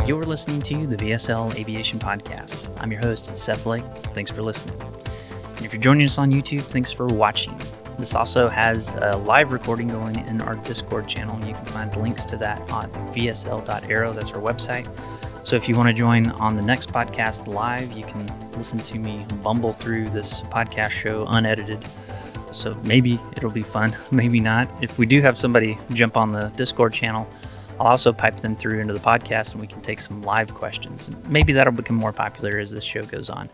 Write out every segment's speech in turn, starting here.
You're listening to the VSL Aviation Podcast. I'm your host, Seth Blake. Thanks for listening. And if you're joining us on YouTube, thanks for watching. This also has a live recording going in our Discord channel, and you can find links to that on vsl.aero. That's our website. So if you want to join on the next podcast live, you can listen to me bumble through this podcast show unedited. So maybe it'll be fun, maybe not. If we do have somebody jump on the Discord channel, I'll also pipe them through into the podcast and we can take some live questions. Maybe that'll become more popular as this show goes on.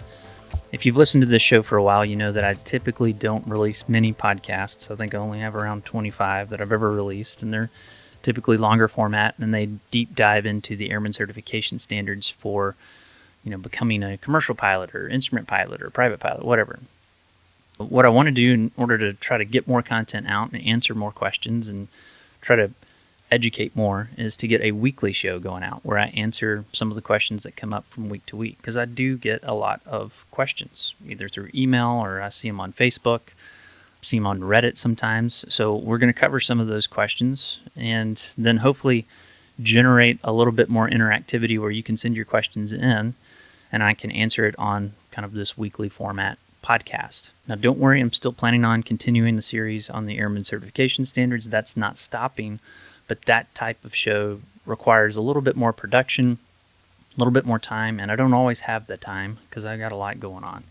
If you've listened to this show for a while, you know that I typically don't release many podcasts. I think I only have around 25 that I've ever released, and they're typically longer format, and they deep dive into the airman certification standards for, becoming a commercial pilot or instrument pilot or private pilot, whatever. But what I want to do in order to try to get more content out and answer more questions and try to educate more is to get a weekly show going out where I answer some of the questions that come up from week to week, because I do get a lot of questions either through email or I see them on Facebook, see them on Reddit sometimes. So we're going to cover some of those questions and then hopefully generate a little bit more interactivity where you can send your questions in and I can answer it on kind of this weekly format podcast. Now don't worry, I'm still planning on continuing the series on the airman certification standards. That's not stopping. But that type of show requires a little bit more production, a little bit more time, and I don't always have the time because I got a lot going on.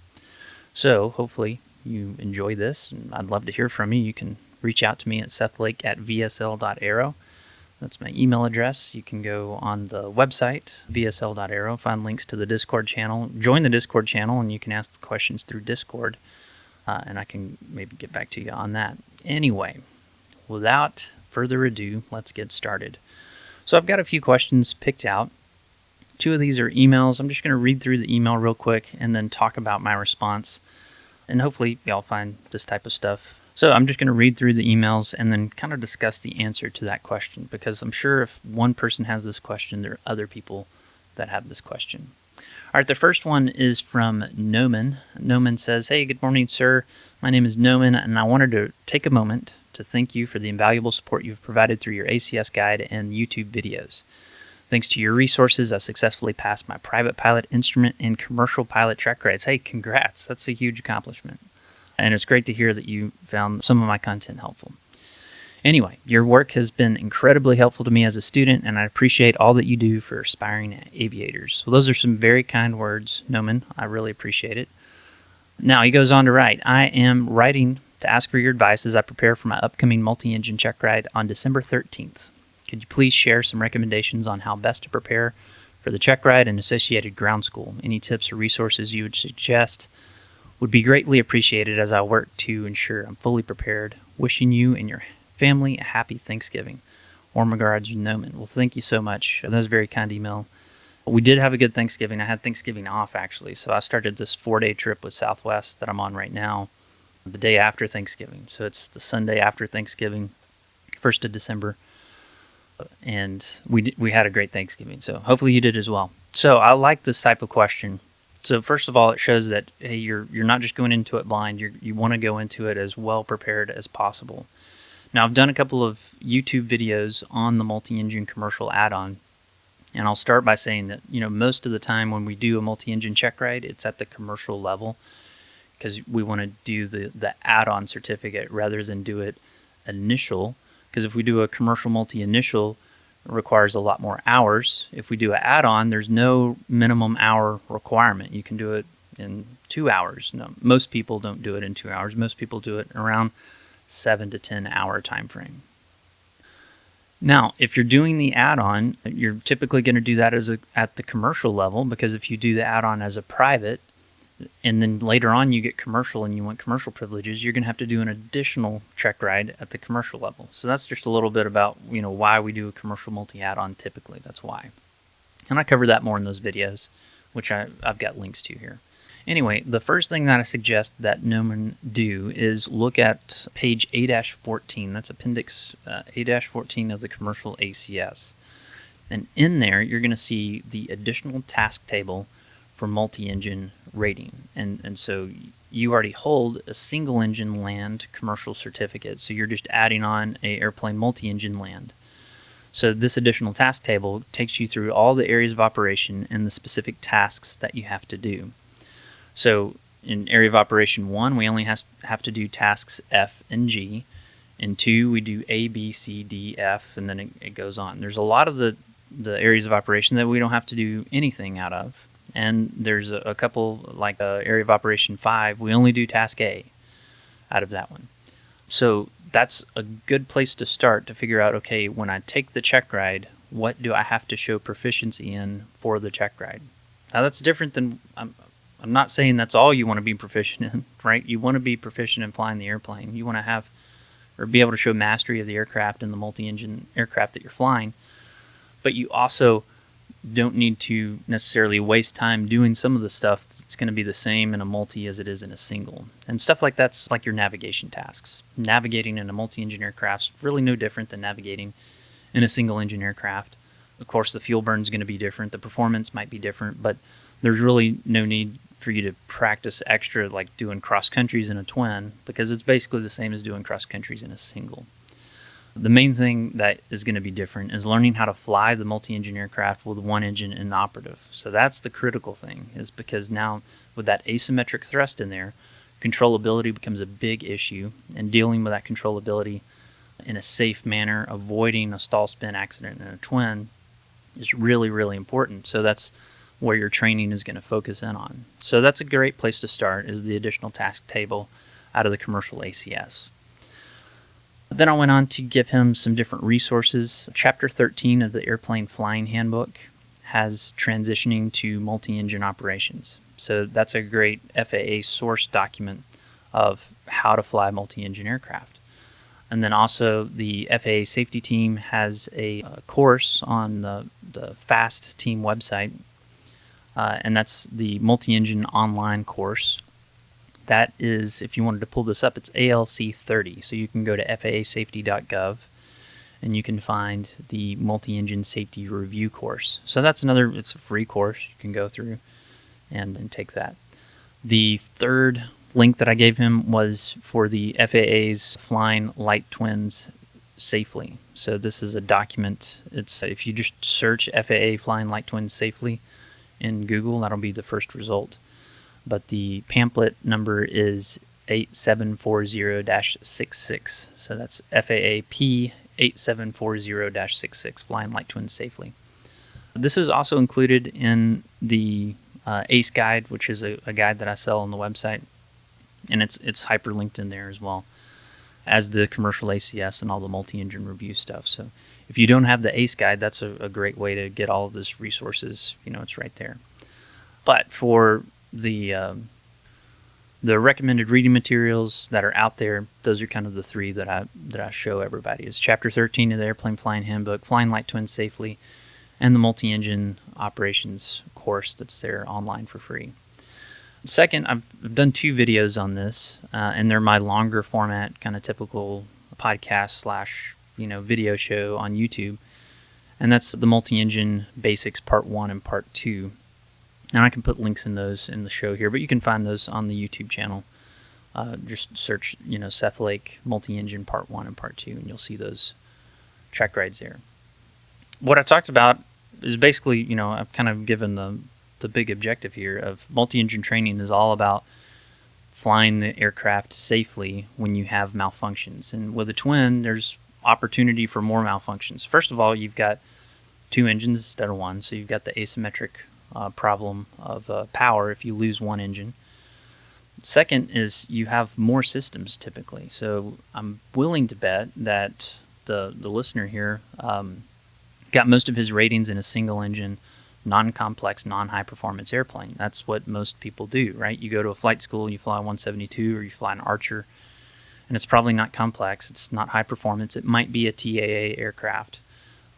So hopefully you enjoy this, and I'd love to hear from you. You can reach out to me at sethlake@vsl.aero. That's my email address. You can go on the website, vsl.aero, find links to the Discord channel, join the Discord channel, and you can ask the questions through Discord, and I can maybe get back to you on that. Anyway, without further ado, let's get started. So I've got a few questions picked out. Two of these are emails. I'm just going to read through the email real quick and then talk about my response. And hopefully y'all find this type of stuff. So I'm just going to read through the emails and then kind of discuss the answer to that question, because I'm sure if one person has this question, there are other people that have this question. All right, the first one is from Noman. Noman says, "Hey, good morning, sir. My name is Noman, and I wanted to take a moment to thank you for the invaluable support you've provided through your ACS guide and YouTube videos. Thanks to your resources, I successfully passed my private pilot instrument and commercial pilot checkrides." Hey, congrats. That's a huge accomplishment. And it's great to hear that you found some of my content helpful. Anyway, your work has been incredibly helpful to me as a student, and I appreciate all that you do for aspiring aviators. Well, those are some very kind words, Noman. I really appreciate it. Now, he goes on to write, "I am writing to ask for your advice as I prepare for my upcoming multi-engine check ride on December 13th. Could you please share some recommendations on how best to prepare for the check ride and associated ground school? Any tips or resources you would suggest would be greatly appreciated as I work to ensure I'm fully prepared. Wishing you and your family a happy Thanksgiving. Warm regards, Noman." Well, thank you so much. That was a very kind email. We did have a good Thanksgiving. I had Thanksgiving off, actually. So I started this 4-day trip with Southwest that I'm on right now the day after Thanksgiving. So it's the Sunday after Thanksgiving, 1st of December. And we had a great Thanksgiving. So hopefully you did as well. So I like this type of question. So first of all, it shows that, hey, you're not just going into it blind. You want to go into it as well prepared as possible. Now, I've done a couple of YouTube videos on the multi-engine commercial add-on. And I'll start by saying that, most of the time when we do a multi-engine check ride, it's at the commercial level, because we want to do the add-on certificate rather than do it initial. Because if we do a commercial multi-initial, it requires a lot more hours. If we do an add-on, there's no minimum hour requirement. You can do it in 2 hours. No, most people don't do it in 2 hours. Most people do it around 7 to 10 hour time frame. Now, if you're doing the add-on, you're typically going to do that at the commercial level, because if you do the add-on as a private, and then later on you get commercial and you want commercial privileges, you're going to have to do an additional check ride at the commercial level. So that's just a little bit about, why we do a commercial multi-add-on typically. That's why. And I cover that more in those videos, which I've got links to here. Anyway, the first thing that I suggest that Noman do is look at page A-14. That's appendix A-14 of the commercial ACS. And in there, you're going to see the additional task table for multi-engine rating. And so you already hold a single engine land commercial certificate, so you're just adding on a airplane multi-engine land. So this additional task table takes you through all the areas of operation and the specific tasks that you have to do. So in area of operation 1, we only have to do tasks F and G. In 2, we do A, B, C, D, F, and then it goes on. There's a lot of the areas of operation that we don't have to do anything out of. And there's a couple, like area of operation 5, we only do task A out of that one. So that's a good place to start to figure out, okay, when I take the checkride, what do I have to show proficiency in for the checkride? Now that's different than, I'm not saying that's all you want to be proficient in, right? You want to be proficient in flying the airplane. You want to have, or be able to show mastery of the aircraft and the multi-engine aircraft that you're flying. But you also don't need to necessarily waste time doing some of the stuff that's going to be the same in a multi as it is in a single. And stuff like that's like your navigation tasks. Navigating in a multi-engine aircraft is really no different than navigating in a single-engine aircraft. Of course, the fuel burn is going to be different. The performance might be different, but there's really no need for you to practice extra like doing cross countries in a twin, because it's basically the same as doing cross countries in a single. The main thing that is going to be different is learning how to fly the multi-engine aircraft with one engine inoperative. So that's the critical thing, is because now with that asymmetric thrust in there, controllability becomes a big issue, and dealing with that controllability in a safe manner, avoiding a stall spin accident in a twin, is really, really important. So that's where your training is going to focus in on. So that's a great place to start, is the additional task table out of the commercial ACS. Then I went on to give him some different resources. Chapter 13 of the Airplane Flying Handbook has transitioning to multi-engine operations. So that's a great FAA source document of how to fly multi-engine aircraft. And then also the FAA safety team has a course on the FAST team website, and that's the multi-engine online course. That is, if you wanted to pull this up, it's ALC 30. So you can go to FAAsafety.gov and you can find the multi-engine safety review course. So that's another, it's a free course. You can go through and take that. The third link that I gave him was for the FAA's Flying Light Twins Safely. So this is a document. It's, if you just search FAA Flying Light Twins Safely in Google, that'll be the first result. But the pamphlet number is 8740-66. So that's FAAP 8740-66, Flying Light Twins Safely. This is also included in the ACE guide, which is a guide that I sell on the website. And it's hyperlinked in there as well as the commercial ACS and all the multi-engine review stuff. So if you don't have the ACE guide, that's a great way to get all of those resources. You know, it's right there. But for the recommended reading materials that are out there, those are kind of the three that I show everybody. Is Chapter 13 of the Airplane Flying Handbook, Flying Light Twins Safely, and the multi-engine operations course that's there online for free. Second, I've done 2 videos on this, and they're my longer format, kind of typical podcast / video show on YouTube, and that's the multi-engine basics part 1 and part 2. And I can put links in those in the show here, but you can find those on the YouTube channel. Just search, Seth Lake multi-engine part 1 and part 2, and you'll see those check rides there. What I talked about is basically, I've kind of given the big objective here of multi-engine training is all about flying the aircraft safely when you have malfunctions. And with a twin, there's opportunity for more malfunctions. First of all, you've got 2 engines instead of 1, so you've got the asymmetric problem of power if you lose one engine. Second is you have more systems typically. So I'm willing to bet that the listener here got most of his ratings in a single engine, non-complex, non-high performance airplane. That's what most people do, right? You go to a flight school, you fly a 172 or you fly an Archer, and it's probably not complex. It's not high performance. It might be a TAA aircraft,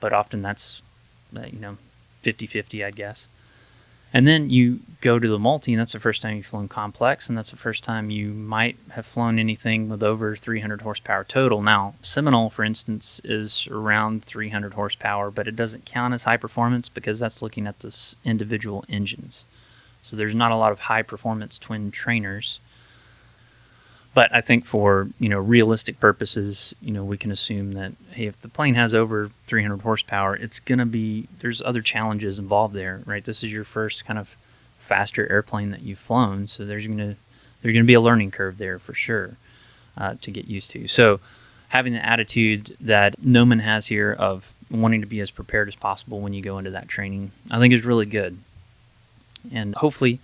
but often that's 50-50, I guess. And then you go to the multi, and that's the first time you've flown complex, and that's the first time you might have flown anything with over 300 horsepower total. Now, Seminole, for instance, is around 300 horsepower, but it doesn't count as high performance because that's looking at the individual engines. So there's not a lot of high performance twin trainers. But I think for, realistic purposes, we can assume that, hey, if the plane has over 300 horsepower, it's going to be, there's other challenges involved there, right? This is your first kind of faster airplane that you've flown, so there's going to be a learning curve there for sure to get used to. So having the attitude that Noman has here of wanting to be as prepared as possible when you go into that training, I think is really good. And hopefully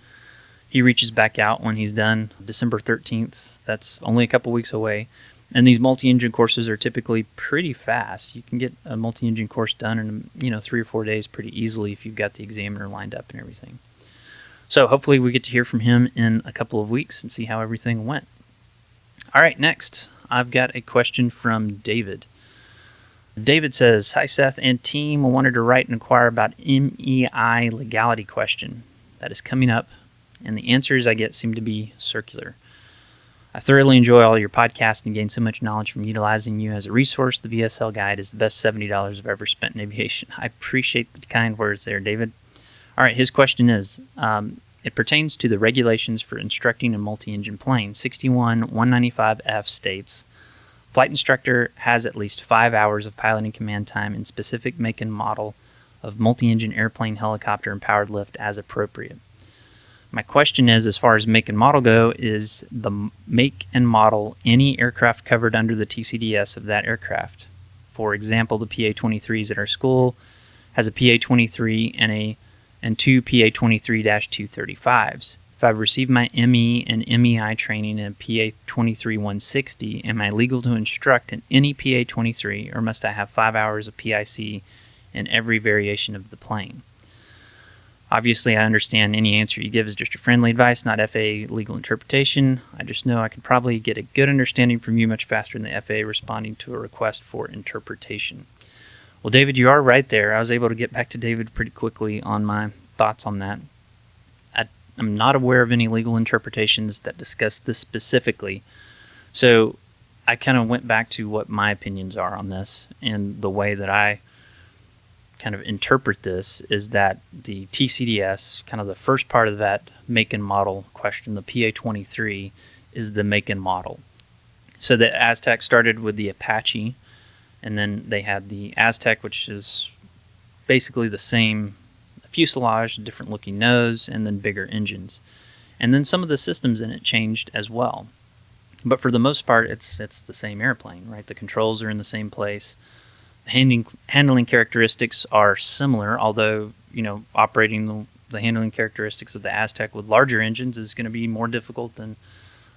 he reaches back out when he's done December 13th. That's only a couple weeks away. And these multi-engine courses are typically pretty fast. You can get a multi-engine course done in 3 or 4 days pretty easily if you've got the examiner lined up and everything. So hopefully we get to hear from him in a couple of weeks and see how everything went. All right, next I've got a question from David. David says, "Hi Seth and team, I wanted to write and inquire about MEI legality question that is coming up, and the answers I get seem to be circular. I thoroughly enjoy all your podcasts and gain so much knowledge from utilizing you as a resource. The VSL guide is the best $70 I've ever spent in aviation." I appreciate the kind words there, David. All right, his question is, it pertains to the regulations for instructing a multi-engine plane. 61-195F states, "Flight instructor has at least 5 hours of piloting command time in specific make and model of multi-engine airplane, helicopter, and powered lift as appropriate." My question is, as far as make and model go, is the make and model any aircraft covered under the TCDS of that aircraft? For example, the PA-23s at our school has a PA-23 and two PA-23-235s. If I've received my ME and MEI training in a PA-23-160, am I legal to instruct in any PA-23, or must I have 5 hours of PIC in every variation of the plane? Obviously, I understand any answer you give is just your friendly advice, not FAA legal interpretation. I just know I could probably get a good understanding from you much faster than the FAA responding to a request for interpretation. Well, David, you are right there. I was able to get back to David pretty quickly on my thoughts on that. I'm not aware of any legal interpretations that discuss this specifically. So I kind of went back to what my opinions are on this, and the way that I kind of interpret this is that the TCDS, kind of the first part of that make and model question, the PA-23, is the make and model. So the Aztec started with the Apache, and then they had the Aztec, which is basically the same fuselage, different looking nose, and then bigger engines. And then some of the systems in it changed as well. But for the most part, it's the same airplane, right? The controls are in the same place. The handling characteristics are similar, although, operating the handling characteristics of the Aztec with larger engines is going to be more difficult than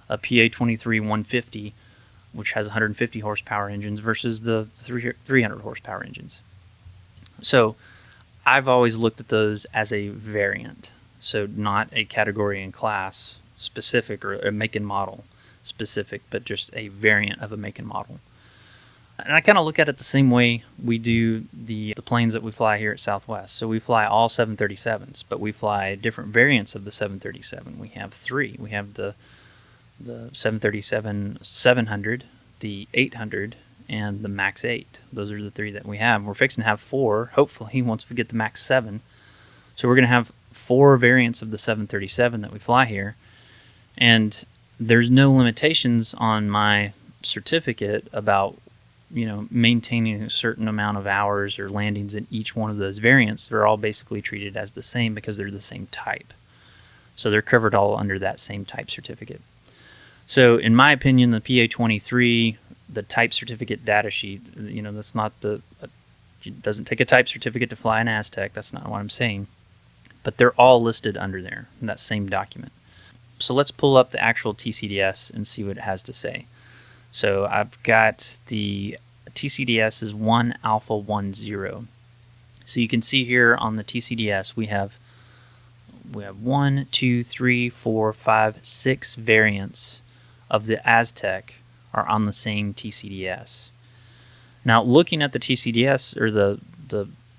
a PA-23-150, which has 150 horsepower engines versus the 300 horsepower engines. So I've always looked at those as a variant, so not a category and class specific or a make and model specific, but just a variant of a make and model. And I kind of look at it the same way we do the planes that we fly here at Southwest. So we fly all 737s, but we fly different variants of the 737. We have 3. We have the 737-700, the 800, and the MAX 8. Those are the 3 that we have. We're fixing to have 4, hopefully, once we get the MAX 7. So we're going to have 4 variants of the 737 that we fly here. And there's no limitations on my certificate about maintaining a certain amount of hours or landings in each one of those variants. They're all basically treated as the same because they're the same type. So they're covered all under that same type certificate. So in my opinion, the PA-23, the type certificate data sheet, that's not it doesn't take a type certificate to fly an Aztec. That's not what I'm saying. But they're all listed under there in that same document. So let's pull up the actual TCDS and see what it has to say. So I've got the TCDS is 1 Alpha 10. So you can see here on the TCDS we have 1, 2, 3, 4, 5, 6 variants of the Aztec are on the same TCDS. Now looking at the TCDS or the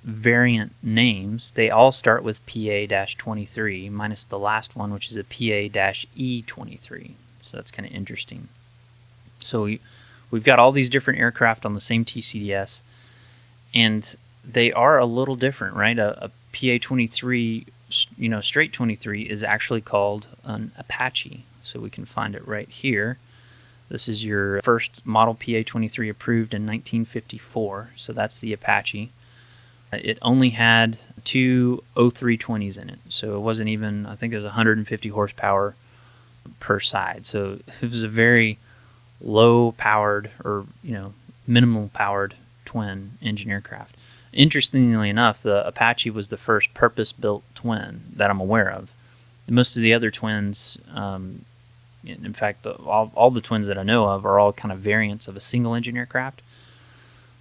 variant names, they all start with PA-23 minus the last one, which is a PA-E23. So that's kind of interesting. So we've got all these different aircraft on the same TCDS, and they are a little different, right? A PA-23, straight 23 is actually called an Apache. So we can find it right here. This is your first model PA-23 approved in 1954, so that's the Apache. It only had two 0320s in it, so it wasn't even, I think it was 150 horsepower per side. So it was a very low-powered or, minimal-powered twin engine aircraft. Interestingly enough, the Apache was the first purpose-built twin that I'm aware of. Most of the other twins, in fact, all the twins that I know of are all kind of variants of a single-engine aircraft.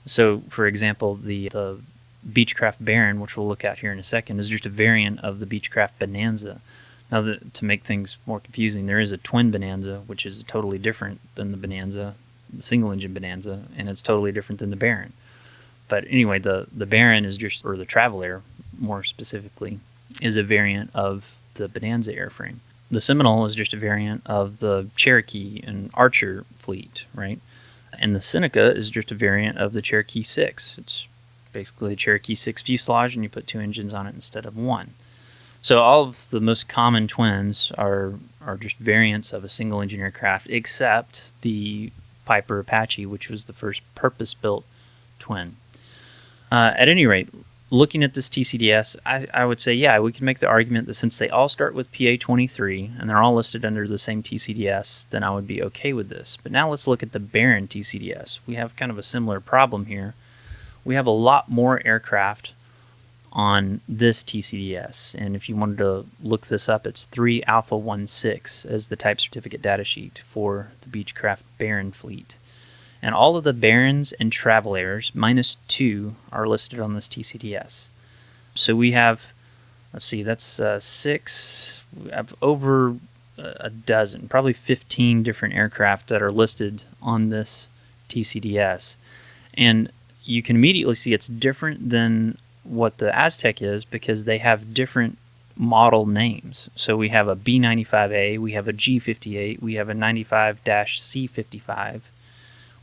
So, for example, the Beechcraft Baron, which we'll look at here in a second, is just a variant of the Beechcraft Bonanza. Now, to make things more confusing, there is a twin Bonanza, which is totally different than the Bonanza, the single-engine Bonanza, and it's totally different than the Baron. But anyway, the Baron is just, or the Travel more specifically, is a variant of the Bonanza airframe. The Seminole is just a variant of the Cherokee and Archer fleet, right? And the Seneca is just a variant of the Cherokee 6. It's basically a Cherokee 6 fuselage, and you put two engines on it instead of one. So all of the most common twins are just variants of a single engine aircraft, except the Piper Apache, which was the first purpose-built twin. At any rate, looking at this TCDS, I would say, yeah, we can make the argument that since they all start with PA-23 and they're all listed under the same TCDS, then I would be okay with this. But now let's look at the Baron TCDS. We have kind of a similar problem here. We have a lot more aircraft on this TCDS, and if you wanted to look this up, it's 3 Alpha 16 as the type certificate data sheet for the Beechcraft Baron fleet. And all of the Barons and Travel Airs, -2, are listed on this TCDS. So we have, let's see, that's 6, we have over a dozen, probably 15 different aircraft that are listed on this TCDS. And you can immediately see it's different than what the Aztec is because they have different model names. So we have a B95A, we have a G58, we have a 95-C55,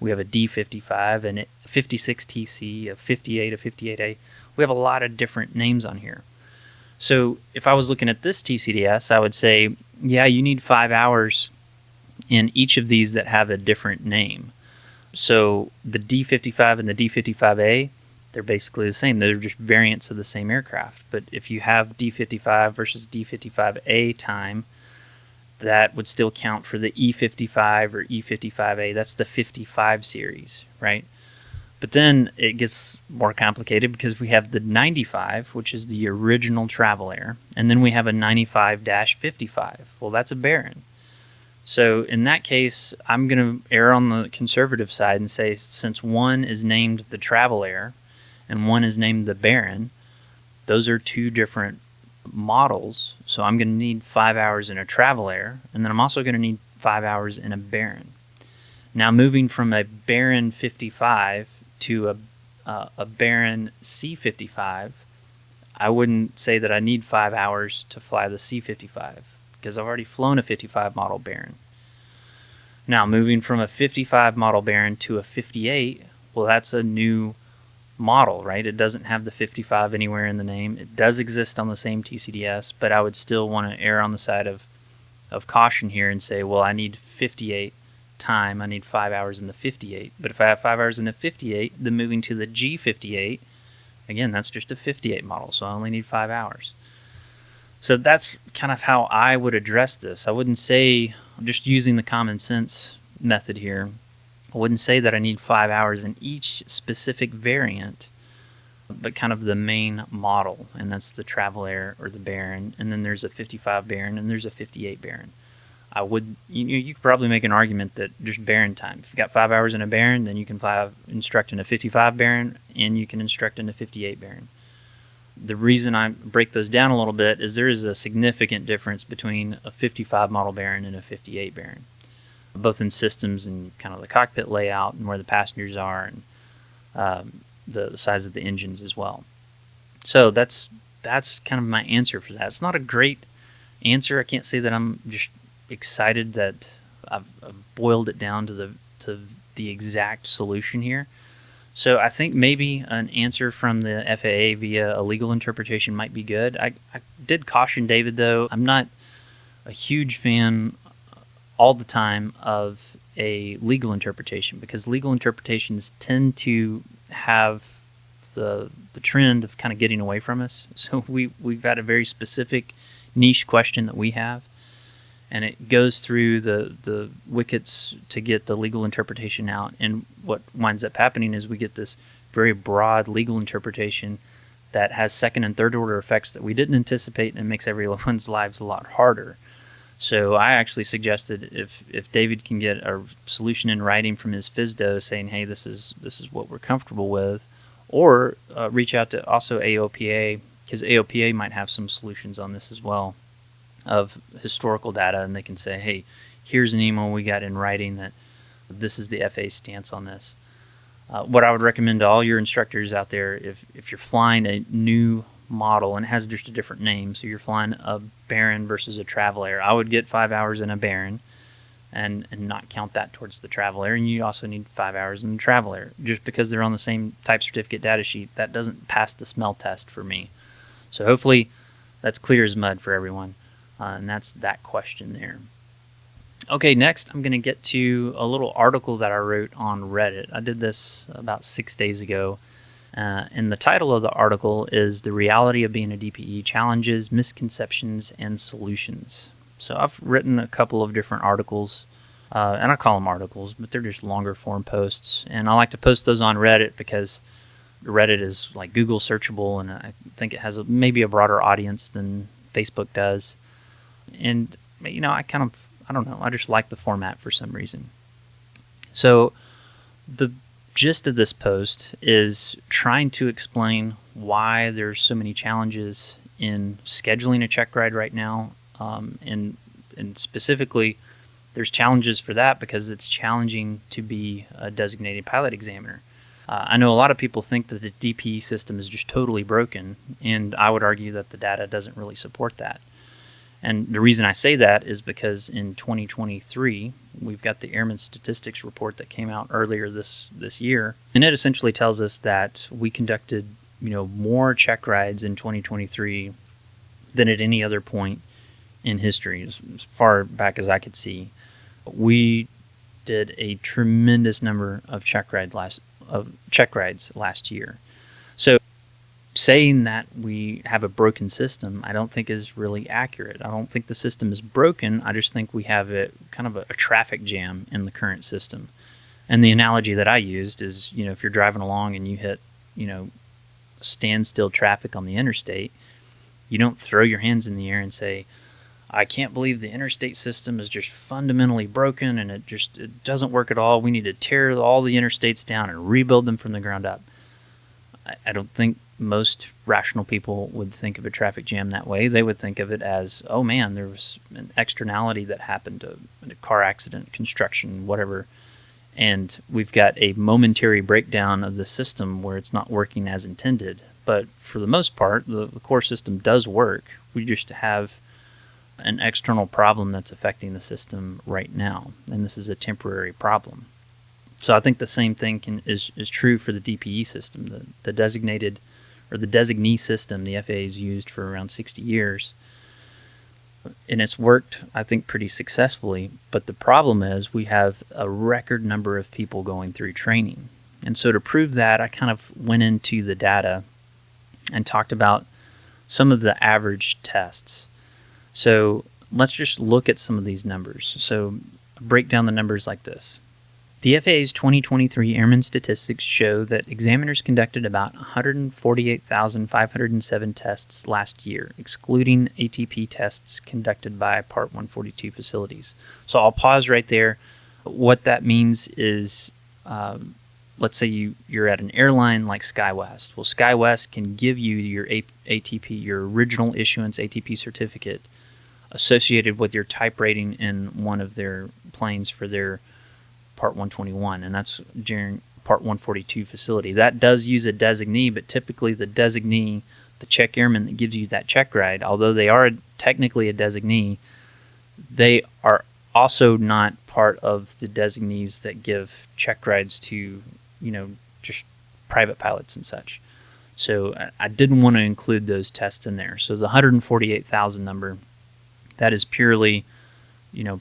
we have a D55, and a 56TC, a 58, a 58A. We have a lot of different names on here. So if I was looking at this TCDS, I would say, yeah, you need 5 hours in each of these that have a different name. So the D55 and the D55A, they're basically the same. They're just variants of the same aircraft. But if you have D55 versus D55A time, that would still count for the E55 or E55A. That's the 55 series, right? But then it gets more complicated because we have the 95, which is the original Travel Air, and then we have a 95-55. Well, that's a Baron. So in that case, I'm going to err on the conservative side and say since one is named the Travel Air and one is named the Baron, those are two different models. So I'm going to need 5 hours in a Travel Air, and then I'm also going to need 5 hours in a Baron. Now moving from a Baron 55 to a Baron C55, I wouldn't say that I need 5 hours to fly the C55 because I've already flown a 55 model Baron. Now moving from a 55 model Baron to a 58, well, that's a new model, right? It doesn't have the 55 anywhere in the name. It does exist on the same TCDS, but I would still want to err on the side of caution here and say, well, I need 58 time. I need 5 hours in the 58. But if I have 5 hours in the 58, then moving to the G58, again, that's just a 58 model, so I only need 5 hours. So that's kind of how I would address this. I wouldn't say, just using the common sense method here, I wouldn't say that I need 5 hours in each specific variant, but kind of the main model, and that's the Travel Air or the Baron, and then there's a 55 Baron and there's a 58 Baron. I would, you could probably make an argument that just Baron time. If you've got 5 hours in a Baron, then you can instruct in a 55 Baron and you can instruct in a 58 Baron. The reason I break those down a little bit is there is a significant difference between a 55 model Baron and a 58 Baron, both in systems and kind of the cockpit layout and where the passengers are and the size of the engines as well. So that's kind of my answer for that. It's not a great answer. I can't say that I'm just excited that I've boiled it down to the exact solution here. So I think maybe an answer from the FAA via a legal interpretation might be good. I did caution David, though. I'm not a huge fan all the time of a legal interpretation, because legal interpretations tend to have the trend of kind of getting away from us. So we've got a very specific niche question that we have, and it goes through the wickets to get the legal interpretation out. And what winds up happening is we get this very broad legal interpretation that has second and third order effects that we didn't anticipate, and makes everyone's lives a lot harder. So I actually suggested if David can get a solution in writing from his FSDO saying, hey, this is what we're comfortable with, or reach out to also AOPA, because AOPA might have some solutions on this as well, of historical data, and they can say, hey, here's an email we got in writing that this is the FAA's stance on this. What I would recommend to all your instructors out there, if you're flying a new model, and it has just a different name, so you're flying a Baron versus a Travel Air, I would get 5 hours in a Baron and not count that towards the Travel Air. And you also need 5 hours in the Travel Air. Just because they're on the same type certificate data sheet, that doesn't pass the smell test for me. So hopefully that's clear as mud for everyone. And that's that question there. Okay, next I'm going to get to a little article that I wrote on Reddit. I did this about 6 days ago. And the title of the article is The Reality of Being a DPE, Challenges, Misconceptions, and Solutions. So I've written a couple of different articles, and I call them articles, but they're just longer form posts. And I like to post those on Reddit because Reddit is like Google searchable, and I think it has maybe a broader audience than Facebook does. And, I don't know, I just like the format for some reason. So the gist of this post is trying to explain why there's so many challenges in scheduling a check ride right now, and specifically there's challenges for that because it's challenging to be a designated pilot examiner. I know a lot of people think that the DPE system is just totally broken, and I would argue that the data doesn't really support that. And the reason I say that is because in 2023, we've got the Airman Statistics Report that came out earlier this year, and it essentially tells us that we conducted, more check rides in 2023 than at any other point in history, as far back as I could see. We did a tremendous number of check rides last year. So saying that we have a broken system, I don't think is really accurate. I don't think the system is broken. I just think we have a kind of a traffic jam in the current system. And the analogy that I used is, if you're driving along and you hit, standstill traffic on the interstate, you don't throw your hands in the air and say, I can't believe the interstate system is just fundamentally broken and it doesn't work at all. We need to tear all the interstates down and rebuild them from the ground up. I don't think most rational people would think of a traffic jam that way. They would think of it as, oh man, there was an externality that happened, a car accident, construction, whatever, and we've got a momentary breakdown of the system where it's not working as intended. But for the most part, the core system does work. We just have an external problem that's affecting the system right now, and this is a temporary problem. So I think the same thing is true for the DPE system. The designated or the designee system the FAA has used for around 60 years, and it's worked, I think, pretty successfully. But the problem is we have a record number of people going through training. And so to prove that, I kind of went into the data and talked about some of the average tests. So let's just look at some of these numbers. So break down the numbers like this. The FAA's 2023 Airman Statistics show that examiners conducted about 148,507 tests last year, excluding ATP tests conducted by Part 142 facilities. So I'll pause right there. What that means is, let's say you're at an airline like SkyWest. Well, SkyWest can give you your ATP, your original issuance ATP certificate, associated with your type rating in one of their planes for their Part 121, and that's during Part 142 facility. That does use a designee, but typically the designee, the check airman that gives you that check ride, although they are technically a designee, they are also not part of the designees that give check rides to, just private pilots and such. So I didn't want to include those tests in there. So the 148,000 number, that is purely,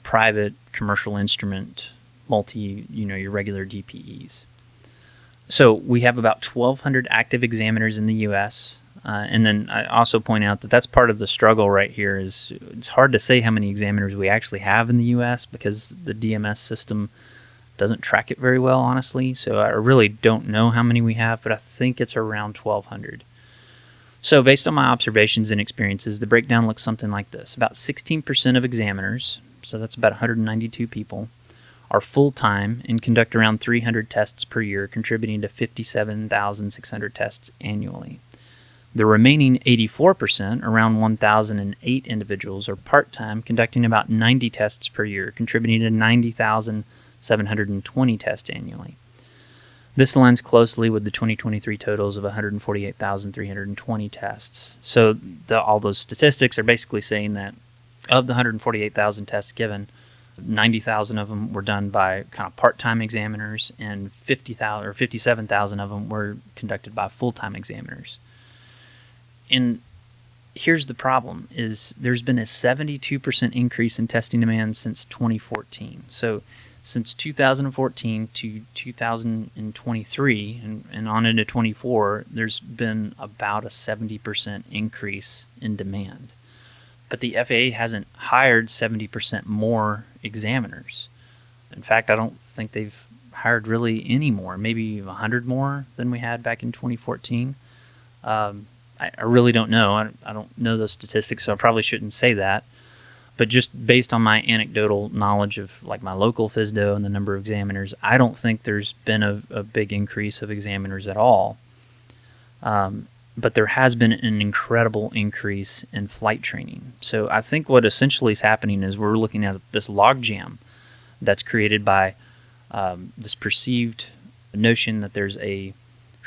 private commercial instrument your regular DPEs. So we have about 1,200 active examiners in the U.S. And then I also point out that that's part of the struggle right here. Is it's hard to say how many examiners we actually have in the U.S. because the DMS system doesn't track it very well, honestly. So I really don't know how many we have, but I think it's around 1,200. So based on my observations and experiences, the breakdown looks something like this. About 16% of examiners, so that's about 192 people, are full-time and conduct around 300 tests per year, contributing to 57,600 tests annually. The remaining 84%, around 1,008 individuals, are part-time, conducting about 90 tests per year, contributing to 90,720 tests annually. This aligns closely with the 2023 totals of 148,320 tests. So all those statistics are basically saying that of the 148,000 tests given, 90,000 of them were done by kind of part-time examiners, and 50,000 or 57,000 of them were conducted by full-time examiners. And here's the problem: is there's been a 72% increase in testing demand since 2014. So since 2014 to 2023 and on into 24, there's been about a 70% increase in demand. But the FAA hasn't hired 70% more examiners. In fact, I don't think they've hired really any more, maybe 100 more than we had back in 2014. I really don't know. I don't know those statistics, so I probably shouldn't say that. But just based on my anecdotal knowledge of like my local FSDO and the number of examiners, I don't think there's been a big increase of examiners at all. But there has been an incredible increase in flight training. So I think what essentially is happening is we're looking at this logjam that's created by this perceived notion that there's a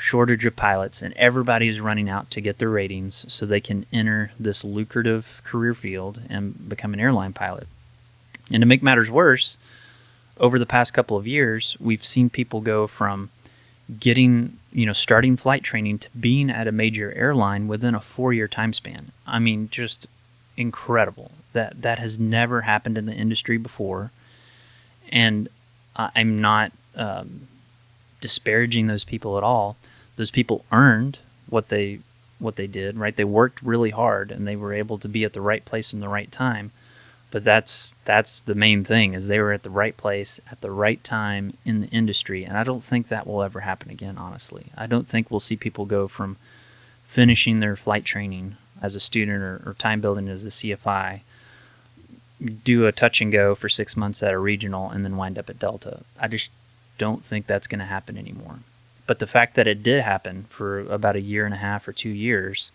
shortage of pilots and everybody is running out to get their ratings so they can enter this lucrative career field and become an airline pilot. And to make matters worse, over the past couple of years, we've seen people go from starting flight training to being at a major airline within a 4-year time span. I mean, just incredible. That has never happened in the industry before. And I'm not disparaging those people at all. Those people earned what they did, right? They worked really hard and they were able to be at the right place in the right time. But that's the main thing, is they were at the right place at the right time in the industry. And I don't think that will ever happen again, honestly. I don't think we'll see people go from finishing their flight training as a student or time building as a CFI, do a touch and go for 6 months at a regional, and then wind up at Delta. I just don't think that's going to happen anymore. But the fact that it did happen for about a year and a half or 2 years,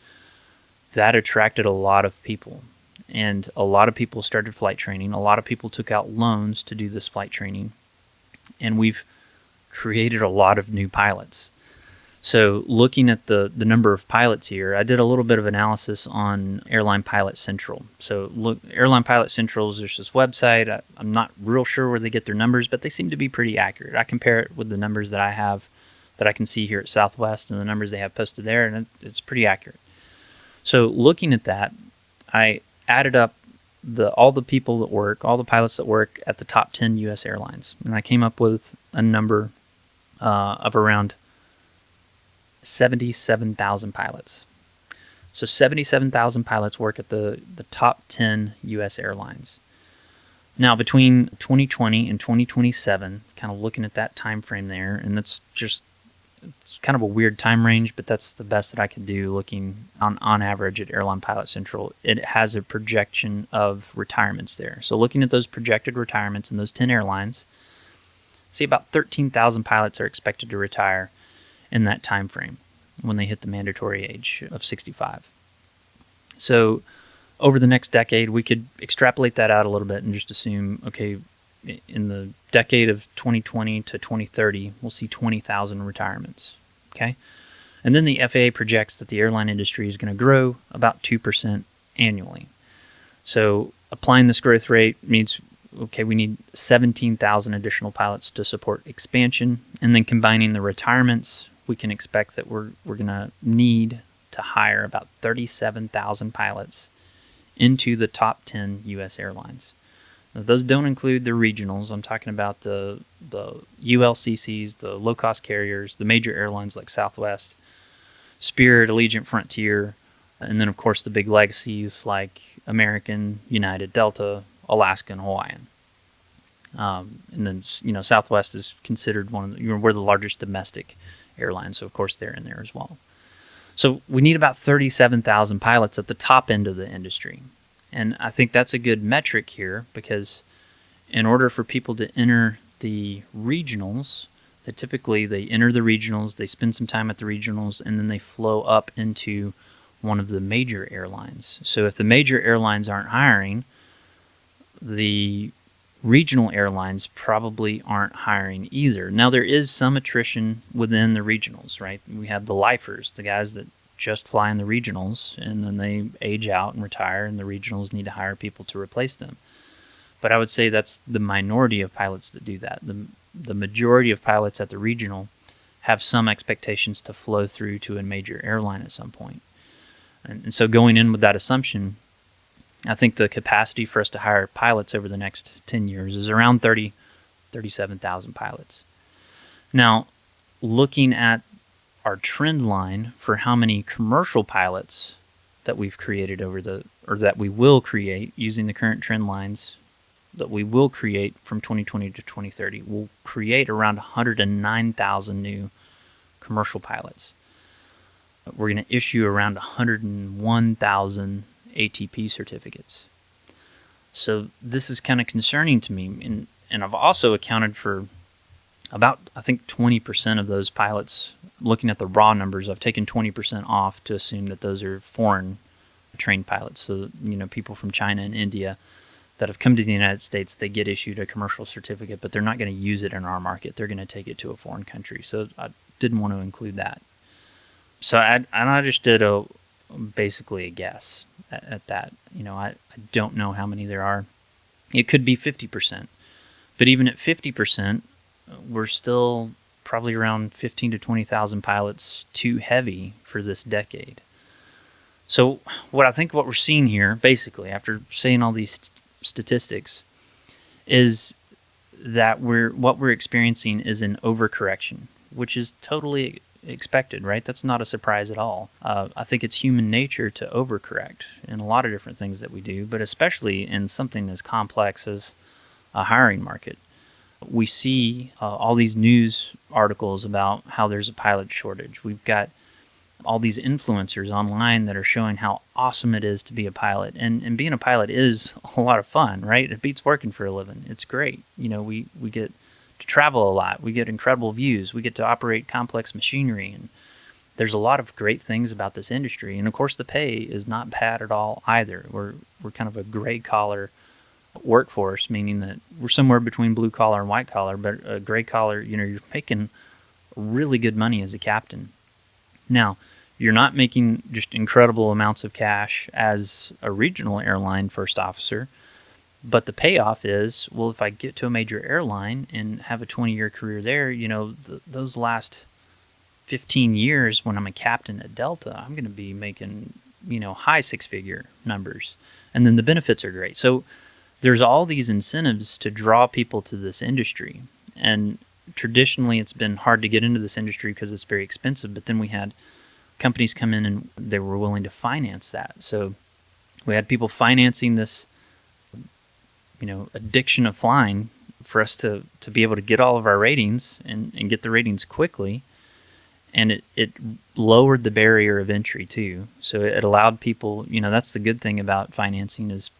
that attracted a lot of people. And a lot of people started flight training. A lot of people took out loans to do this flight training. And we've created a lot of new pilots. So looking at the number of pilots here, I did a little bit of analysis on Airline Pilot Central. So look, Airline Pilot Central is this website. I'm not real sure where they get their numbers, but they seem to be pretty accurate. I compare it with the numbers that I have that I can see here at Southwest and the numbers they have posted there, and it's pretty accurate. So looking at that, I added up all the pilots that work at the top 10 U.S. airlines, and I came up with a number of around 77,000 pilots. So 77,000 pilots work at the top 10 U.S. airlines. Now, between 2020 and 2027, kind of looking at that time frame there, and it's kind of a weird time range, but that's the best that I could do looking on average at Airline Pilot Central. It has a projection of retirements there. So looking at those projected retirements in those 10 airlines, see about 13,000 pilots are expected to retire in that time frame when they hit the mandatory age of 65. So over the next decade, we could extrapolate that out a little bit and just assume, okay, in the decade of 2020 to 2030, we'll see 20,000 retirements, okay? And then the FAA projects that the airline industry is going to grow about 2% annually. So applying this growth rate means, okay, we need 17,000 additional pilots to support expansion, and then combining the retirements, we can expect that we're going to need to hire about 37,000 pilots into the top 10 U.S. airlines. Those don't include the regionals. I'm talking about the ULCCs, the low-cost carriers, the major airlines like Southwest, Spirit, Allegiant, Frontier, and then, of course, the big legacies like American, United, Delta, Alaska, and Hawaiian. And then, Southwest is considered we're the largest domestic airline, so of course they're in there as well. So we need about 37,000 pilots at the top end of the industry. And I think that's a good metric here, because in order for people to enter the regionals, they enter the regionals, they spend some time at the regionals, and then they flow up into one of the major airlines. So if the major airlines aren't hiring, the regional airlines probably aren't hiring either. Now, there is some attrition within the regionals, right? We have the lifers, the guys that just fly in the regionals, and then they age out and retire, and the regionals need to hire people to replace them. But I would say that's the minority of pilots that do that. The majority of pilots at the regional have some expectations to flow through to a major airline at some point. And so going in with that assumption, I think the capacity for us to hire pilots over the next 10 years is around 37,000 pilots. Now, looking at our trend line for how many commercial pilots that we've created that we will create using the current trend lines that we will create from 2020 to 2030, we'll create around 109,000 new commercial pilots. We're going to issue around 101,000 ATP certificates. So this is kind of concerning to me, and I've also accounted for about, I think, 20% of those pilots. Looking at the raw numbers, I've taken 20% off to assume that those are foreign trained pilots. So, people from China and India that have come to the United States, they get issued a commercial certificate, but they're not going to use it in our market. They're going to take it to a foreign country. So I didn't want to include that. So I just did basically a guess at that. I don't know how many there are. It could be 50%. But even at 50%, we're still probably around 15 to 20,000 pilots too heavy for this decade. So what we're seeing here, basically, after saying all these statistics, is that what we're experiencing is an overcorrection, which is totally expected, right? That's not a surprise at all. I think it's human nature to overcorrect in a lot of different things that we do, but especially in something as complex as a hiring market. We see all these news articles about how there's a pilot shortage. We've got all these influencers online that are showing how awesome it is to be a pilot. And being a pilot is a lot of fun, right? It beats working for a living. It's great. We get to travel a lot. We get incredible views. We get to operate complex machinery. And there's a lot of great things about this industry. And of course, the pay is not bad at all either. We're kind of a gray collar workforce, meaning that we're somewhere between blue collar and white collar, but a gray collar, you're making really good money as a captain. Now, you're not making just incredible amounts of cash as a regional airline first officer, but the payoff is, well, if I get to a major airline and have a 20-year career there, those last 15 years when I'm a captain at Delta, I'm going to be making, high six-figure numbers. And then the benefits are great. So there's all these incentives to draw people to this industry. And traditionally, it's been hard to get into this industry because it's very expensive. But then we had companies come in and they were willing to finance that. So we had people financing this, addiction of flying for us to be able to get all of our ratings and get the ratings quickly. And it lowered the barrier of entry too. So it allowed people, that's the good thing about financing is,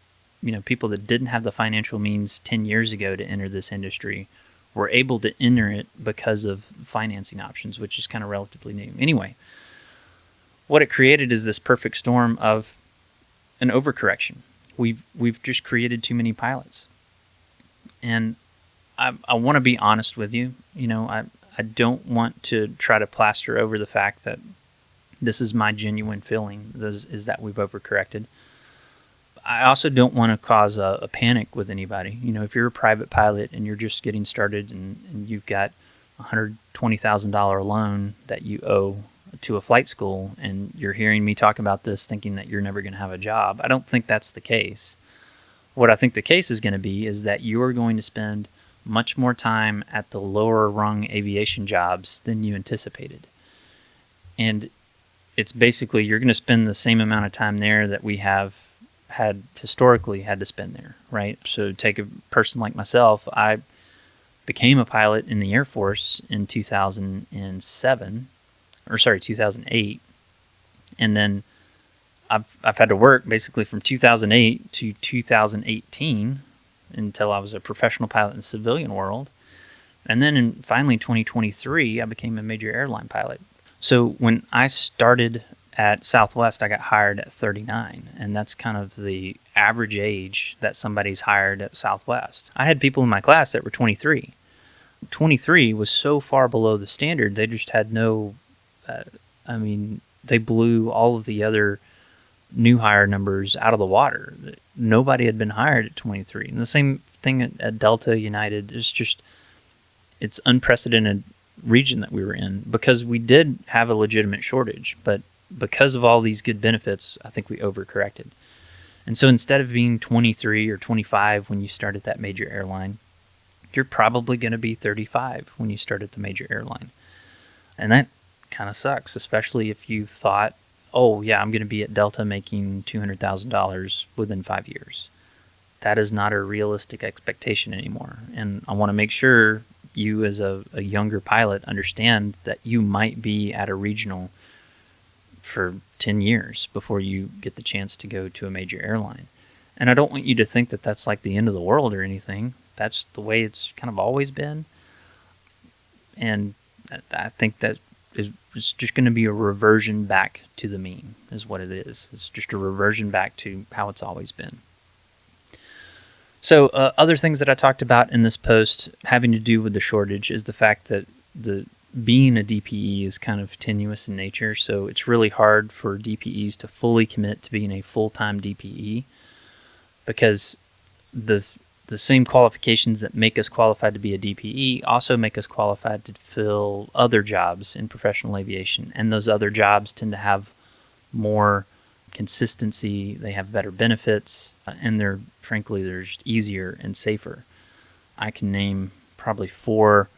people that didn't have the financial means 10 years ago to enter this industry were able to enter it because of financing options, which is kind of relatively new. Anyway, what it created is this perfect storm of an overcorrection. We've just created too many pilots. And I want to be honest with you. I don't want to try to plaster over the fact that this is my genuine feeling, is that we've overcorrected. I also don't want to cause a panic with anybody. If you're a private pilot and you're just getting started and you've got a $120,000 loan that you owe to a flight school and you're hearing me talk about this thinking that you're never going to have a job, I don't think that's the case. What I think the case is going to be is that you're going to spend much more time at the lower rung aviation jobs than you anticipated. And it's basically you're going to spend the same amount of time there that we have had historically had to spend there, right? So take a person like myself. I became a pilot in the Air Force in 2008, and then I've had to work basically from 2008 to 2018 until I was a professional pilot in the civilian world. And then finally 2023, I became a major airline pilot. So when I started at Southwest, I got hired at 39, and that's kind of the average age that somebody's hired at Southwest. I had people in my class that were 23. 23 was so far below the standard, they just had no, they blew all of the other new hire numbers out of the water. Nobody had been hired at 23. And the same thing at Delta, United. It's unprecedented region that we were in because we did have a legitimate shortage, but because of all these good benefits, I think we overcorrected. And so instead of being 23 or 25 when you start at that major airline, you're probably going to be 35 when you start at the major airline. And that kind of sucks, especially if you thought, oh yeah, I'm going to be at Delta making $200,000 within 5 years. That is not a realistic expectation anymore. And I want to make sure you as a younger pilot understand that you might be at a regional for 10 years before you get the chance to go to a major airline. And I don't want you to think that that's like the end of the world or anything. That's the way it's kind of always been. And I think that it's just going to be a reversion back to the mean is what it is. It's just a reversion back to how it's always been. So other things that I talked about in this post having to do with the shortage is the fact that being a DPE is kind of tenuous in nature. So it's really hard for DPEs to fully commit to being a full-time DPE because the same qualifications that make us qualified to be a DPE also make us qualified to fill other jobs in professional aviation. And those other jobs tend to have more consistency, they have better benefits, and they're just easier and safer. I can name probably 4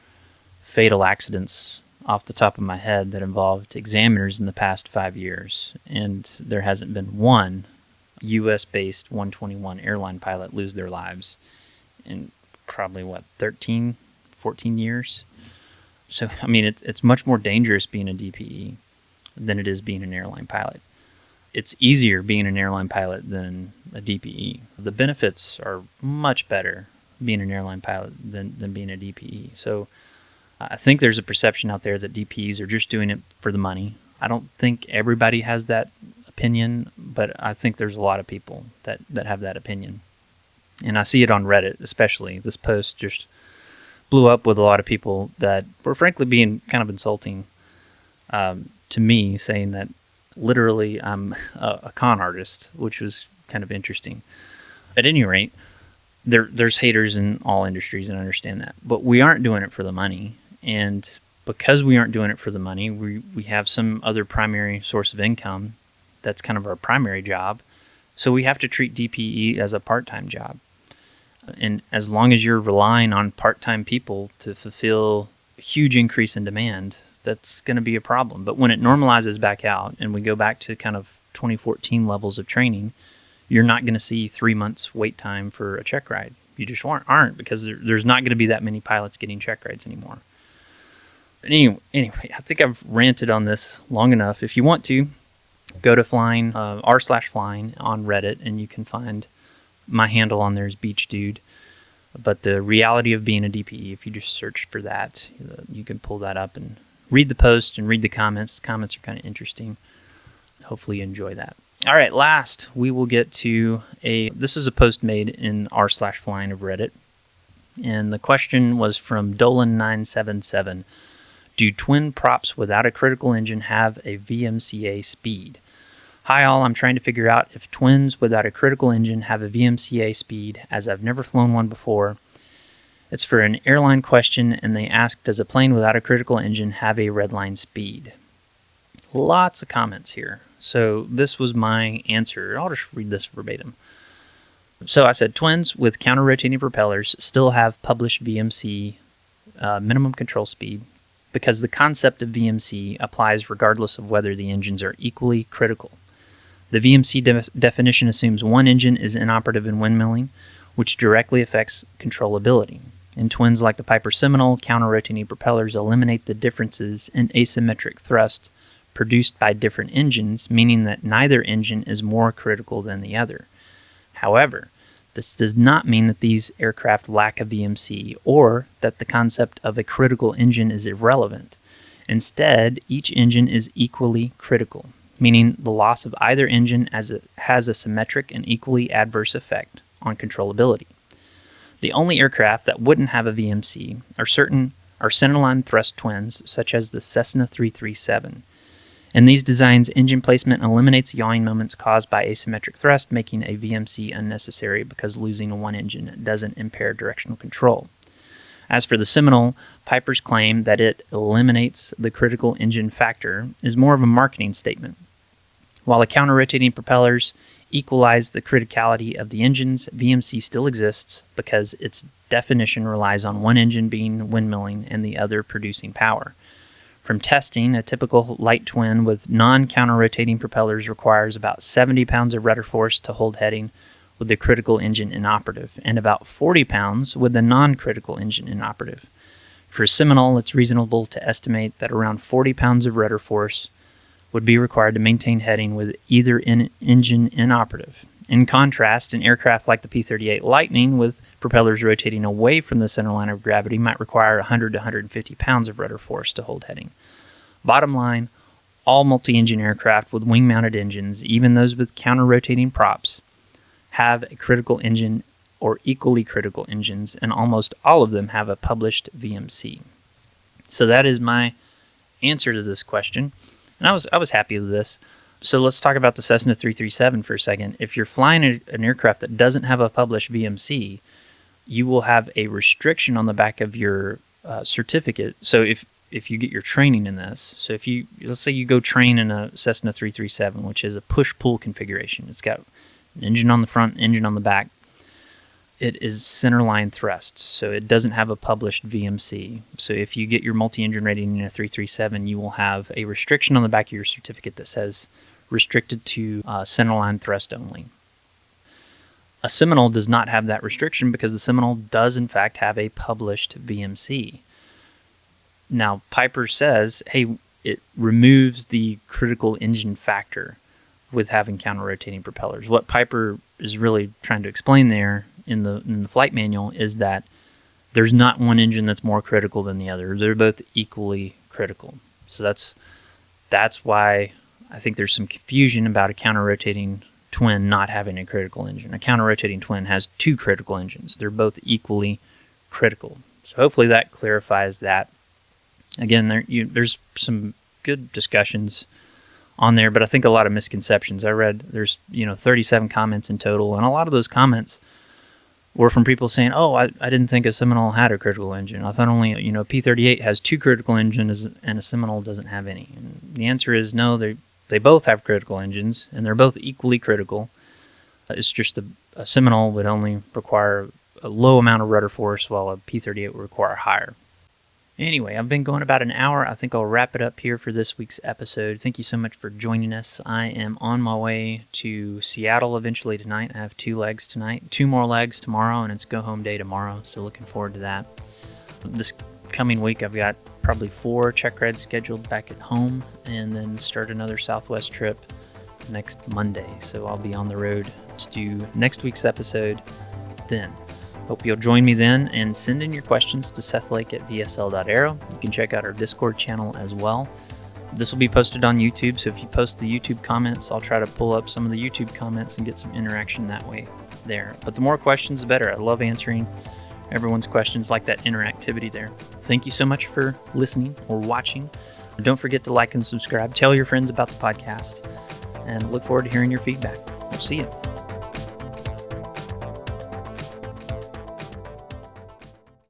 fatal accidents off the top of my head that involved examiners in the past 5 years, and there hasn't been one U.S.-based 121 airline pilot lose their lives in probably, 13, 14 years. So, it's much more dangerous being a DPE than it is being an airline pilot. It's easier being an airline pilot than a DPE. The benefits are much better being an airline pilot than being a DPE. So I think there's a perception out there that DPEs are just doing it for the money. I don't think everybody has that opinion, but I think there's a lot of people that have that opinion. And I see it on Reddit especially. This post just blew up with a lot of people that were frankly being kind of insulting to me, saying that literally I'm a con artist, which was kind of interesting. At any rate, there's haters in all industries, and I understand that. But we aren't doing it for the money. And because we aren't doing it for the money, we have some other primary source of income that's kind of our primary job. So we have to treat DPE as a part-time job. And as long as you're relying on part-time people to fulfill a huge increase in demand, that's going to be a problem. But when it normalizes back out and we go back to kind of 2014 levels of training, you're not going to see 3 months wait time for a check ride. You just aren't because there's not going to be that many pilots getting check rides anymore. But anyway, I think I've ranted on this long enough. If you want to, go to flying, r/flying on Reddit, and you can find my handle on there is Beach Dude. But the reality of being a DPE, if you just search for that, you can pull that up and read the post and read the comments. The comments are kind of interesting. Hopefully you enjoy that. All right, last we will get to this is a post made in r/flying of Reddit. And the question was from Dolan977. Do twin props without a critical engine have a VMCA speed? Hi all, I'm trying to figure out if twins without a critical engine have a VMCA speed, as I've never flown one before. It's for an airline question, and they ask, does a plane without a critical engine have a redline speed? Lots of comments here. So this was my answer. I'll just read this verbatim. So I said twins with counter-rotating propellers still have published VMC minimum control speed because the concept of VMC applies regardless of whether the engines are equally critical. The VMC definition assumes one engine is inoperative in windmilling, which directly affects controllability. In twins like the Piper Seminole, counter-rotating propellers eliminate the differences in asymmetric thrust produced by different engines, meaning that neither engine is more critical than the other. However, this does not mean that these aircraft lack a VMC or that the concept of a critical engine is irrelevant. Instead, each engine is equally critical, meaning the loss of either engine has a symmetric and equally adverse effect on controllability. The only aircraft that wouldn't have a VMC are centerline thrust twins, such as the Cessna 337. In these designs, engine placement eliminates yawing moments caused by asymmetric thrust, making a VMC unnecessary because losing one engine doesn't impair directional control. As for the Seminole, Piper's claim that it eliminates the critical engine factor is more of a marketing statement. While the counter-rotating propellers equalize the criticality of the engines, VMC still exists because its definition relies on one engine being windmilling and the other producing power. From testing, a typical light twin with non-counter-rotating propellers requires about 70 pounds of rudder force to hold heading with the critical engine inoperative, and about 40 pounds with the non-critical engine inoperative. For a Seminole, it's reasonable to estimate that around 40 pounds of rudder force would be required to maintain heading with either engine inoperative. In contrast, an aircraft like the P-38 Lightning with propellers rotating away from the center line of gravity might require 100 to 150 pounds of rudder force to hold heading. Bottom line, all multi-engine aircraft with wing-mounted engines, even those with counter-rotating props, have a critical engine or equally critical engines, and almost all of them have a published VMC. So that is my answer to this question, and I was happy with this. So let's talk about the Cessna 337 for a second. If you're flying an aircraft that doesn't have a published VMC, you will have a restriction on the back of your certificate. So if you get your training in this, so let's say you go train in a Cessna 337, which is a push-pull configuration. It's got an engine on the front, engine on the back. It is centerline thrust, so it doesn't have a published VMC. So if you get your multi-engine rating in a 337, you will have a restriction on the back of your certificate that says restricted to centerline thrust only. A Seminole does not have that restriction because the Seminole does in fact have a published VMC. Now, Piper says, hey, it removes the critical engine factor with having counter-rotating propellers. What Piper is really trying to explain there in the flight manual is that there's not one engine that's more critical than the other. They're both equally critical. So that's why I think there's some confusion about a counter-rotating twin not having a critical engine. A counter-rotating twin has two critical engines. They're both equally critical. So hopefully that clarifies that. Again, there's some good discussions on there, but I think a lot of misconceptions. I read there's 37 comments in total, and a lot of those comments were from people saying, oh, I didn't think a Seminole had a critical engine. I thought only P-38 has two critical engines and a Seminole doesn't have any. And the answer is no, they both have critical engines, and they're both equally critical. It's just a Seminole would only require a low amount of rudder force, while a P-38 would require higher. Anyway, I've been going about an hour. I think I'll wrap it up here for this week's episode. Thank you so much for joining us. I am on my way to Seattle eventually tonight. I have 2 legs tonight, 2 more legs tomorrow, and it's go-home day tomorrow, so looking forward to that. This coming week, I've got probably 4 check rides scheduled back at home, and then start another Southwest trip next Monday. So I'll be on the road to do next week's episode then. Hope you'll join me then, and send in your questions to sethlake@vsl.aero. You can check out our Discord channel as well. This will be posted on YouTube, so if you post the YouTube comments, I'll try to pull up some of the YouTube comments and get some interaction that way there. But the more questions, the better. I love answering everyone's questions, like that interactivity there. Thank you so much for listening or watching. Don't forget to like and subscribe. Tell your friends about the podcast, and look forward to hearing your feedback. We'll see you.